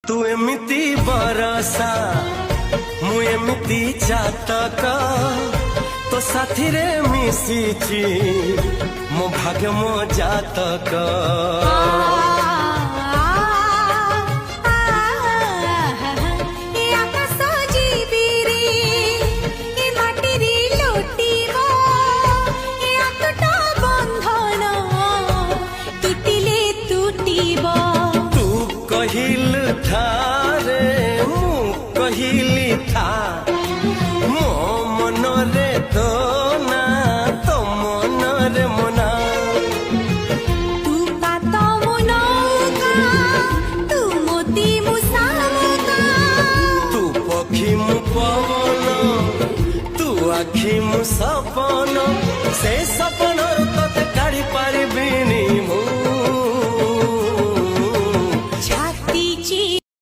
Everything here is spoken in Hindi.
तू एमिति बरसा मु एमिति चातक तो साथी रे मिशिची मो भाग्य मो जातक कहिल ठारे मु कहिली था मो मन रे तो ना तो मन रे मना तू का तो मनो का तू मोती मुसामुका तू पखी मु पवन तू आखी मु सपन से सपन